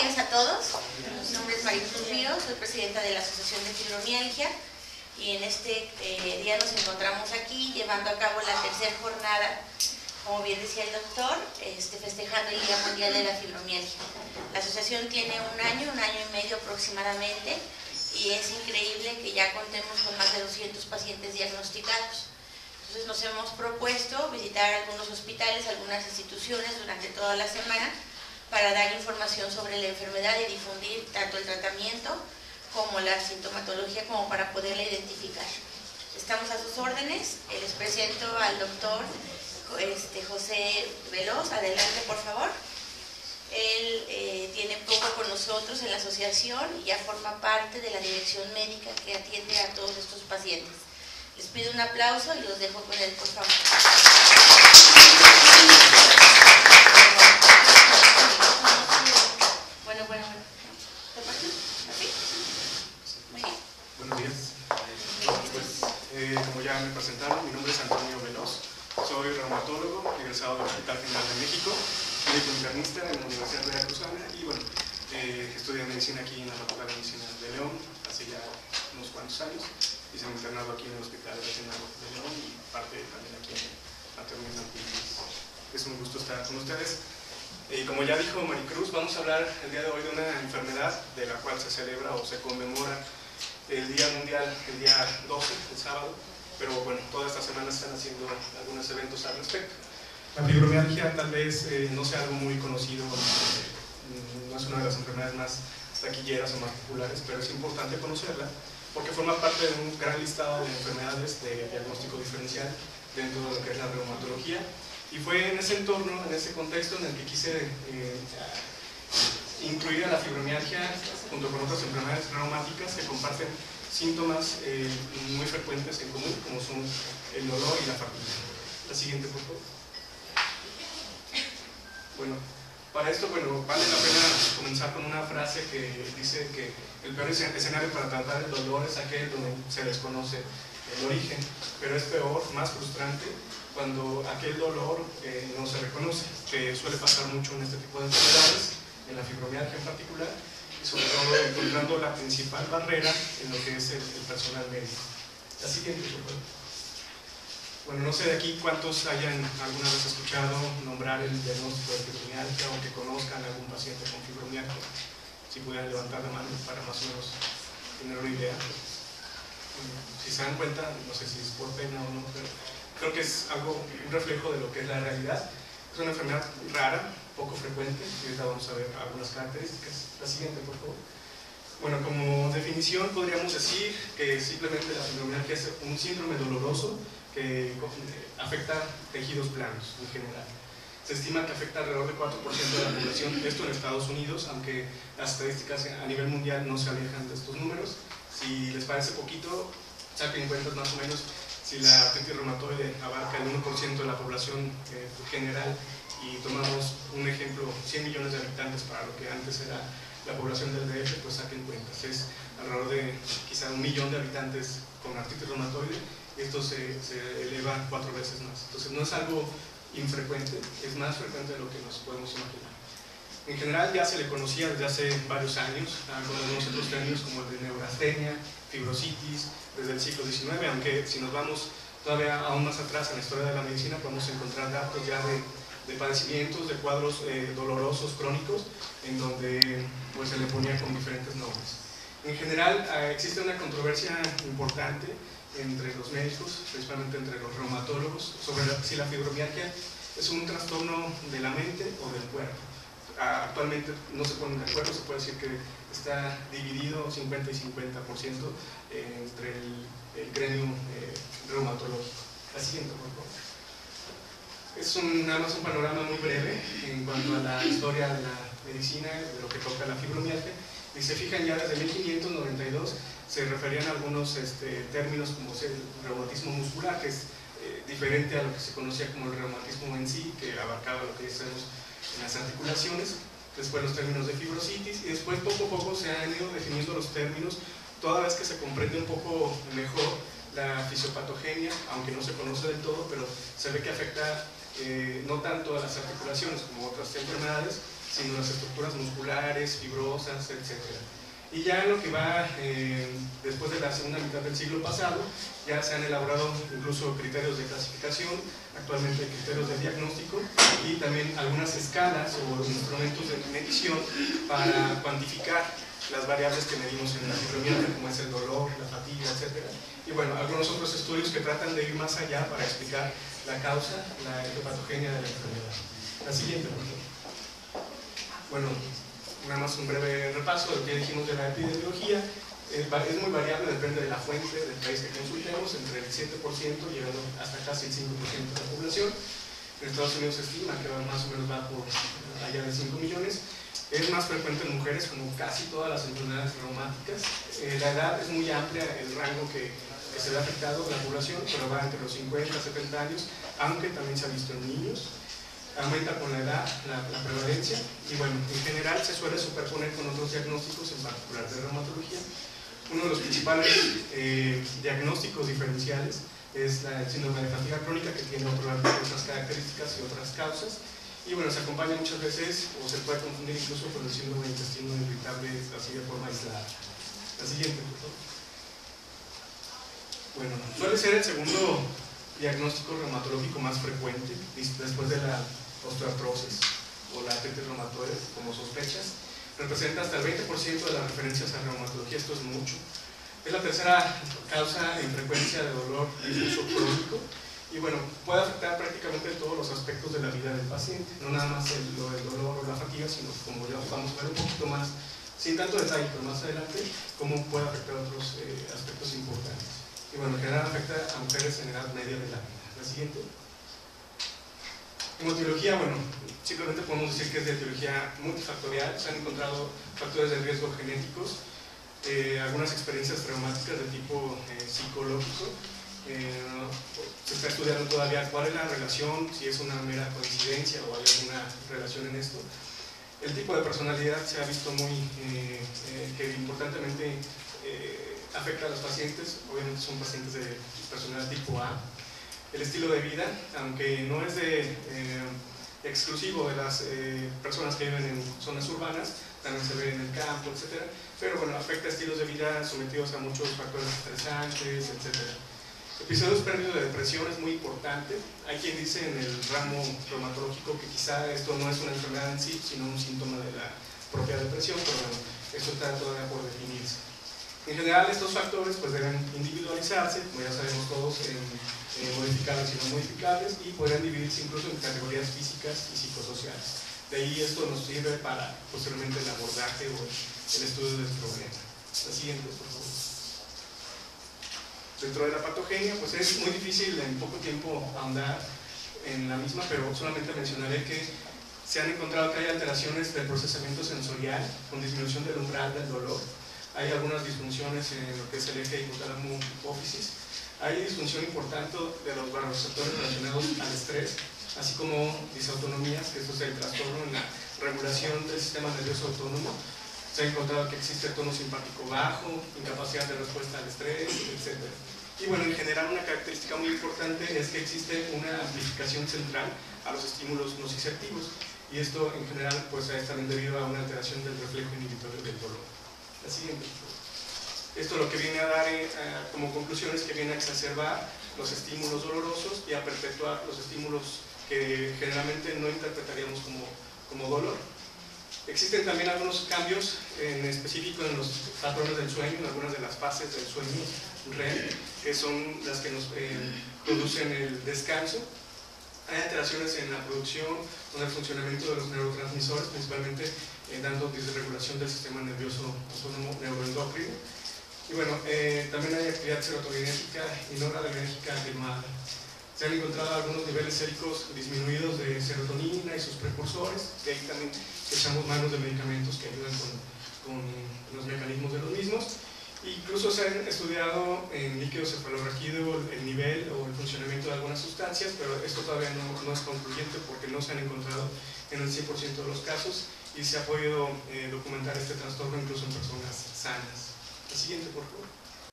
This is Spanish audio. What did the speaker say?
días a todos. Mi nombre es Maricruz Ríos, soy presidenta de la Asociación de Fibromialgia y en este día nos encontramos aquí llevando a cabo la tercera jornada, como bien decía el doctor, festejando el Día Mundial de la Fibromialgia. La asociación tiene un año y medio aproximadamente y es increíble que ya contemos con más de 200 pacientes diagnosticados. Entonces nos hemos propuesto visitar algunos hospitales, algunas instituciones durante toda la semana para dar información sobre la enfermedad y difundir tanto el tratamiento como la sintomatología como para poderla identificar. Estamos a sus órdenes. Les presento al doctor José Veloz. Adelante, por favor. Él tiene poco con nosotros en la asociación y ya forma parte de la dirección médica que atiende a todos estos pacientes. Les pido un aplauso y los dejo con él, por favor. Bueno. ¿Así? Muy bien. Buenos días. Como ya me presentaron, mi nombre es Antonio Veloz. Soy reumatólogo, egresado del Hospital General de México, médico internista en la Universidad Veracruzana y bueno, estudié medicina aquí en la Facultad de Medicina de León hace ya unos cuantos años. Hice un internado aquí en el Hospital Regional de León y parte también aquí en Materno Infantil. Es un gusto estar con ustedes. Como ya dijo Maricruz, vamos a hablar el día de hoy de una enfermedad de la cual se celebra o se conmemora el Día Mundial, el día 12, el sábado, pero bueno, toda esta semana están haciendo algunos eventos al respecto. La fibromialgia tal vez no sea algo muy conocido, no es una de las enfermedades más taquilleras o más populares, pero es importante conocerla porque forma parte de un gran listado de enfermedades de diagnóstico diferencial dentro de lo que es la reumatología. Y fue en ese entorno, en ese contexto en el que quise incluir a la fibromialgia junto con otras enfermedades reumáticas que comparten síntomas muy frecuentes en común, como son el dolor y la fatiga. La siguiente, por favor. Bueno, para esto, vale la pena comenzar con una frase que dice que el peor escenario para tratar el dolor es aquel donde se desconoce el origen, pero es peor, más frustrante, cuando aquel dolor no se reconoce, que suele pasar mucho en este tipo de enfermedades, en la fibromialgia en particular, y sobre todo encontrando la principal barrera en lo que es el personal médico. La siguiente, por favor. Bueno, no sé de aquí cuántos hayan alguna vez escuchado nombrar el diagnóstico de fibromialgia o que conozcan a algún paciente con fibromialgia. Si pudieran levantar la mano para más o menos tener una idea. Si se dan cuenta, no sé si es por pena o no, pero creo que es un reflejo de lo que es la realidad. Es una enfermedad rara, poco frecuente, y ahorita vamos a ver algunas características. La siguiente, por favor. Bueno, como definición podríamos decir que simplemente la fibromialgia es un síndrome doloroso que afecta tejidos planos en general. Se estima que afecta alrededor del 4% de la población, esto en Estados Unidos, aunque las estadísticas a nivel mundial no se alejan de estos números. Si les parece poquito, saquen cuentas más o menos si la artritis reumatoide abarca el 1% de la población general y tomamos un ejemplo, 100 millones de habitantes para lo que antes era la población del DF, pues saquen cuentas, es alrededor de quizá 1 millón de habitantes con artritis reumatoide y esto se eleva 4 veces más. Entonces no es algo infrecuente, es más frecuente de lo que nos podemos imaginar. En general ya se le conocía desde hace varios años, con algunos otros términos como el de neurastenia, fibrositis, desde el siglo XIX, aunque si nos vamos todavía aún más atrás en la historia de la medicina podemos encontrar datos ya de padecimientos, de cuadros dolorosos crónicos, en donde pues, se le ponía con diferentes nombres. En general existe una controversia importante entre los médicos, principalmente entre los reumatólogos, sobre si la fibromialgia es un trastorno de la mente o del cuerpo. Actualmente no se ponen de acuerdo, se puede decir que está dividido 50 y 50% entre el gremio reumatológico. La siguiente, por favor. Es nada más un panorama muy breve en cuanto a la historia de la medicina, de lo que toca la fibromialgia. Y se fijan ya desde 1592 se referían a algunos términos como el reumatismo muscular, que es diferente a lo que se conocía como el reumatismo en sí, que abarcaba lo que decimos en las articulaciones, después los términos de fibrositis y después poco a poco se han ido definiendo los términos toda vez que se comprende un poco mejor la fisiopatogenia, aunque no se conoce del todo, pero se ve que afecta no tanto a las articulaciones como otras enfermedades, sino las estructuras musculares, fibrosas, etc. Y ya en lo que va después de la segunda mitad del siglo pasado, ya se han elaborado incluso criterios de clasificación, actualmente criterios de diagnóstico y también algunas escalas o instrumentos de medición para cuantificar las variables que medimos en la fibromialgia, como es el dolor, la fatiga, etc. Y bueno, algunos otros estudios que tratan de ir más allá para explicar la causa, la etiopatogenia de la enfermedad. La siguiente, por favor. Bueno, nada más un breve repaso de lo que dijimos de la epidemiología. Es muy variable, depende de la fuente del país que consultemos, entre el 7% llegando hasta casi el 5% de la población. En Estados Unidos se estima que más o menos va por allá de 5 millones. Es más frecuente en mujeres, como casi todas las enfermedades reumáticas. La edad es muy amplia, el rango que se ve afectado la población, pero va entre los 50 a 70 años, aunque también se ha visto en niños. Aumenta con la edad la prevalencia y bueno, en general se suele superponer con otros diagnósticos, en particular de reumatología. Uno de los principales diagnósticos diferenciales es el síndrome de fatiga crónica, que tiene otras características y otras causas. Y bueno, se acompaña muchas veces, o se puede confundir incluso con el síndrome de intestino irritable, así de forma aislada. La siguiente, por favor. Bueno, suele ser el segundo diagnóstico reumatológico más frecuente, después de la osteoartrosis o la artritis reumatoide, como sospechas. Representa hasta el 20% de las referencias a reumatología, esto es mucho. Es la tercera causa en frecuencia de dolor difuso crónico. Y bueno, puede afectar prácticamente todos los aspectos de la vida del paciente, no nada más el dolor o la fatiga, sino como ya vamos a ver un poquito más, sin tanto detalle, pero más adelante, cómo puede afectar otros aspectos importantes. Y bueno, en general afecta a mujeres en edad media de la vida. La siguiente. En etiología, bueno, simplemente podemos decir que es de etiología multifactorial, se han encontrado factores de riesgo genéticos, algunas experiencias traumáticas de tipo psicológico. Se está estudiando todavía cuál es la relación, si es una mera coincidencia o hay alguna relación en esto. El tipo de personalidad se ha visto muy que importantemente afecta a los pacientes, obviamente son pacientes de personalidad tipo A. El estilo de vida, aunque no es exclusivo de las personas que viven en zonas urbanas, también se ve en el campo, etc. Pero bueno, afecta estilos de vida sometidos a muchos factores estresantes, etc. Episodios previos de depresión es muy importante. Hay quien dice en el ramo reumatológico que quizá esto no es una enfermedad en sí, sino un síntoma de la propia depresión, pero bueno, esto está todavía por definirse. En general, estos factores pues deben individualizarse, como ya sabemos todos, en modificables y no modificables, y podrían dividirse incluso en categorías físicas y psicosociales. De ahí esto nos sirve para posteriormente el abordaje o el estudio del problema. La siguiente, por favor. Dentro de la patogenia, pues es muy difícil en poco tiempo ahondar en la misma, pero solamente mencionaré que se han encontrado que hay alteraciones del procesamiento sensorial con disminución del umbral del dolor. Hay algunas disfunciones en lo que es el eje hipotálamo-hipófisis. Hay disfunción importante de los vasoreceptores relacionados al estrés, así como disautonomías, que esto es el trastorno en la regulación del sistema nervioso autónomo. Se ha encontrado que existe tono simpático bajo, incapacidad de respuesta al estrés, etc. Y bueno, en general una característica muy importante es que existe una amplificación central a los estímulos nociceptivos, y esto en general pues es también debido a una alteración del reflejo inhibitorio del dolor. La siguiente. Esto lo que viene a dar como conclusión es que viene a exacerbar los estímulos dolorosos y a perpetuar los estímulos que generalmente no interpretaríamos como dolor. Existen también algunos cambios en específico en los patrones del sueño, en algunas de las fases del sueño REM, que son las que nos producen el descanso. Hay alteraciones en la producción o en el funcionamiento de los neurotransmisores, principalmente dando disregulación del sistema nervioso autónomo neuroendocrino. Y bueno, también hay actividad serotoninérgica y noradrenérgica atenuada. Se han encontrado algunos niveles séricos disminuidos de serotonina y sus precursores, que ahí también echamos manos de medicamentos que ayudan con los mecanismos de los mismos. Incluso se han estudiado en líquido cefalorraquídeo el nivel o el funcionamiento de algunas sustancias, pero esto todavía no es concluyente porque no se han encontrado en el 100% de los casos y se ha podido documentar este trastorno incluso en personas sanas. La siguiente, por favor.